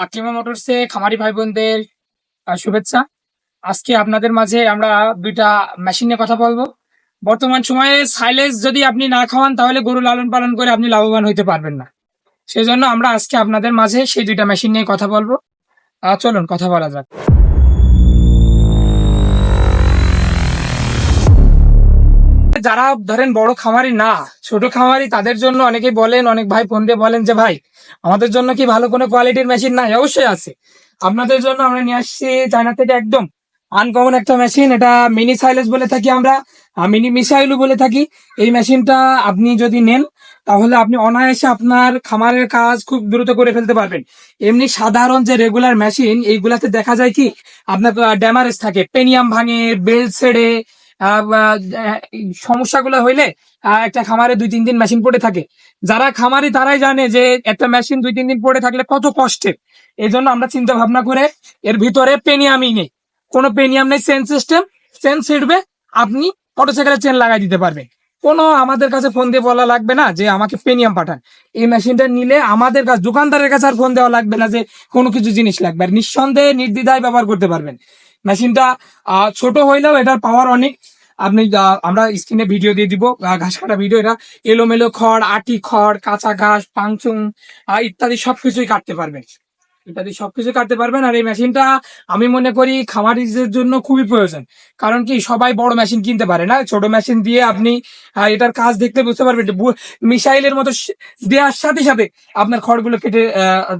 আকলিমা মোটরসে খামারি ভাই বোনদের শুভেচ্ছা। আজকে আপনাদের মাঝে আমরা দুইটা মেশিন নিয়ে কথা বলবো। বর্তমান সময়ে সাইলেজ যদি আপনি না খাওয়ান তাহলে গরু লালন পালন করে আপনি লাভবান হইতে পারবেন না। সেজন্য আমরা আজকে আপনাদের মাঝে সেই দুইটা মেশিন নিয়ে কথা বলবো। চলুন কথা বলা যাক। যারা ধরেন বড় খামারি না, ছোট খামারি, তাদের জন্য অনেকেই বলেন, অনেক ভাই ফোন দিয়ে বলেন যে ভাই আমাদের জন্য কি ভালো কোনো কোয়ালিটির মেশিন নাই? অবশ্যই আছে। আপনাদের জন্য আমরা নিয়ে আসছি চায়না থেকে একদম আনকমন একটা মেশিন। এটা মিনি সাইলেজ বলে থাকি আমরা, মিনি মিসাইলও বলে থাকি। এই মেশিনটা আপনি যদি নেন তাহলে আপনি অনায়াসে আপনার খামারের কাজ খুব দ্রুত করে ফেলতে পারবেন। এমনি সাধারণ যে রেগুলার মেশিন এইগুলাতে দেখা যায় কি আপনার ড্যামারেজ থাকে, পেনিয়াম ভাঙে, বেল্ট ছেড়ে, এই সমস্যাগুলো হইলে একটা খামারে 2-3 দিন মেশিন পড়ে থাকে। যারা খামারি তারাই জানে যে একটা মেশিন 2-3 দিন পড়ে থাকলে কত কষ্টের। এই জন্য আমরা চিন্তা ভাবনা করে এর ভিতরে পেনিয়ামই নেই, কোনো পেনিয়াম নেই, চেন সিস্টেম। চেন ছিড়বে, আপনি মোটরসাইকেলের চেন লাগাই দিতে পারবেন। কোনো আমাদের কাছে ফোন দিয়ে বলা লাগবে না যে আমাকে পেনিয়াম পাঠান। এই মেশিনটা নিলে আমাদের কাছে, দোকানদারের কাছে আর ফোন দেওয়া লাগবে না যে কোনো কিছু জিনিস লাগবে, আর নিঃসন্দেহে নির্দ্বিধায় ব্যবহার করতে পারবেন। মেশিনটা ছোট হইলেও এটার পাওয়ার অনেক। আপনি আমরা স্ক্রিনে ভিডিও দিয়ে দিব, ঘাস কাটা ভিডিও। এটা এলোমেলো খড়, আটি খড়, কাঁচা ঘাস, পাংচুং ইত্যাদি সবকিছুই কাটতে পারবেন। আর এই মেশিনটা আমি মনে করি খামারিদের জন্য খুবই প্রয়োজন। কারণ কি সবাই বড় মেশিন কিনতে পারে না, ছোট মেশিন দিয়ে আপনি এটার কাজ দেখতে বুঝতে পারবেন। মিসাইলের মতো দেওয়ার সাথে সাথে আপনার খড়গুলো কেটে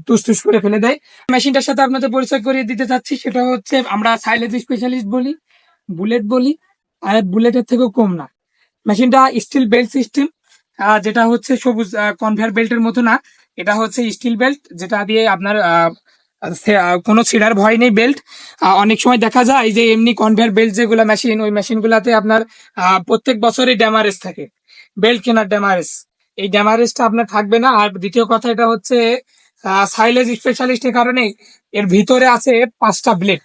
টুস টুস করে ফেলে দেয়। মেশিনটার সাথে আপনাদের পরিচয় করিয়ে দিতে চাচ্ছি, সেটা হচ্ছে আমরা সাইলেজ স্পেশালিস্ট বলি, বুলেট বলি, আর বুলেটের থেকেও কম না। মেশিনটা স্টিল বেল্ট সিস্টেম, যেটা হচ্ছে সবুজ কনভেয়ার বেল্টের মতো না। এটা হচ্ছে স্টিল বেল্ট, যেটা দিয়ে আপনার কোনো ছিঁড়ার ভয় নেই বেল্ট। অনেক সময় দেখা যায় যে এমনি কনভেয়ার বেল্ট যেগুলো মেশিন, ওই মেশিন গুলাতে আপনার প্রত্যেক বছরই ড্যামারেজ থাকে, বেল্ট কেনার ড্যামারেজ। এই ড্যামারেজটা আপনার থাকবে না। আর দ্বিতীয় কথা, এটা হচ্ছে সাইলেজ স্পেশালিস্টের কারণে এর ভিতরে আছে 5টা ব্লেড,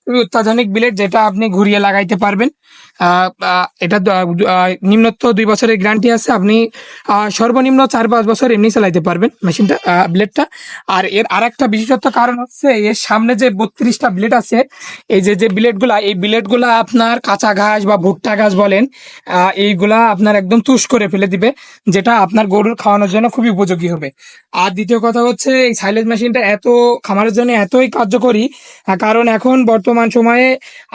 খুবই অত্যাধুনিক ব্লেড, যেটা আপনি ঘুরিয়ে লাগাইতে পারবেন। এটা নিম্নত 2 বছরের গ্যারান্টি আছে। আপনি সর্বনিম্ন 4-5 বছর এমনি চালাইতে পারবেন মেশিনটা, ব্লেডটা। আর এর আরেকটা বিশেষত্ব কারণ হচ্ছে এর সামনে যে 32টা ব্লেড আছে, এই যে ব্লেডগুলা, এই ব্লেডগুলা আপনার কাঁচা ঘাস বা ভুট্টা ঘাস বলেন, এইগুলা আপনার একদম তুষ করে ফেলে দিবে, যেটা আপনার গরুর খাওয়ানোর জন্য খুবই উপযোগী হবে। আর দ্বিতীয় কথা হচ্ছে এই সাইলেজ মেশিনটা এত খামারের জন্য এতই কার্যকরী, কারণ এখন বর্তমান সময়ে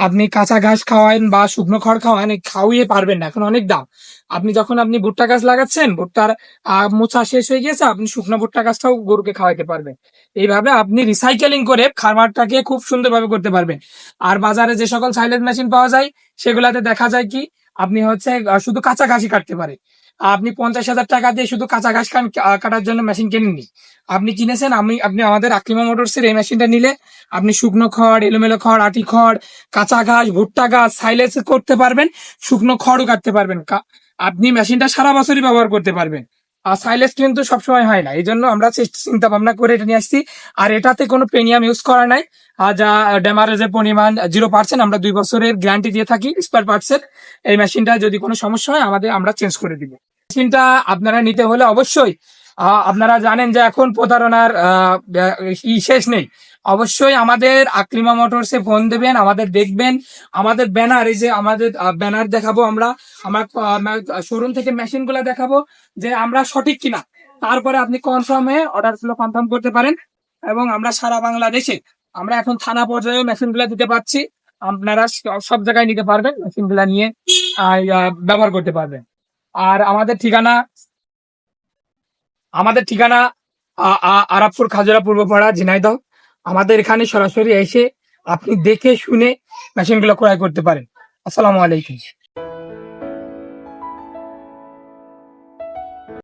আপনি কাঁচা ঘাস খাওয়ান বা শুকনো খড় খাওয়ান, খাওয়িয়ে পারবেন না, এখন অনেক দাম। আপনি ভুট্টা গাছ লাগাচ্ছেন, ভুট্টার মোচা শেষ হয়ে গেছে, আপনি শুকনো ভুট্টা গাছটাও গরুকে খাওয়াইতে পারবেন। এইভাবে আপনি রিসাইকেলিং করে খামারটাকে খুব সুন্দরভাবে করতে পারবেন। আর বাজারে যে সকল সাইলেজ মেশিন পাওয়া যায় সেগুলাতে দেখা যায় কি আপনি হচ্ছে শুধু কাঁচা ঘাসই কাটতে পারে। আপনি 50,000 টাকা দিয়ে শুধু কাঁচা ঘাস কাটার জন্য মেশিন কিনেননি, আপনি কিনেছেন আপনি আমাদের আকলিমা মোটরসের এই মেশিনটা নিলে আপনি শুকনো খড়, এলোমেলো খড়, আটি খড়, কাঁচা ঘাস, ভুট্টা গাছ সাইলেজ করতে পারবেন, শুকনো খড়ও কাটতে পারবেন। আপনি মেশিনটা সারা বছরই ব্যবহার করতে পারবেন। আর সাইলেজ কিন্তু সবসময় হয় না, এই জন্য আমরা চিন্তা ভাবনা করে এটা নিয়ে আসছি। আর এটাতে কোনো পেনিয়াম ইউজ করা নাই, আর যা ড্যামারেজের পরিমাণ 0%। আমরা 2 বছরের গ্যারান্টি দিয়ে থাকি স্পেয়ার পার্টসের। এই মেশিনটা যদি কোনো সমস্যা হয় আমরা চেঞ্জ করে দিব। মেশিনটা আপনারা নিতে হলে অবশ্যই আপনারা জানেন যে এখন প্রতারণার শেষ নেই। অবশ্যই আমাদের আকলিমা মোটরসে ফোন দেবেন, আমাদের দেখবেন, আমাদের ব্যানার, এই যে আমাদের ব্যানার দেখাবো আমরা, আমার শোরুম থেকে মেশিন গুলা দেখাবো যে আমরা সঠিক কিনা। তারপরে আপনি কনফার্ম হয়ে অর্ডার গুলো কনফার্ম করতে পারেন। এবং আমরা সারা বাংলাদেশে আমরা এখন থানা পর্যায়ে মেশিন গুলা দিতে পারছি। আপনারা সব জায়গায় নিতে পারবেন, মেশিন গুলা নিয়ে ব্যবহার করতে পারবেন। আর আমাদের ঠিকানা আরাপপুর খাজুরা পূর্বপাড়া, ঝিনাইদহ। আমাদের এখানে সরাসরি এসে আপনি দেখে শুনে মেশিনগুলো ক্রয় করতে পারেন। আসসালামু আলাইকুম।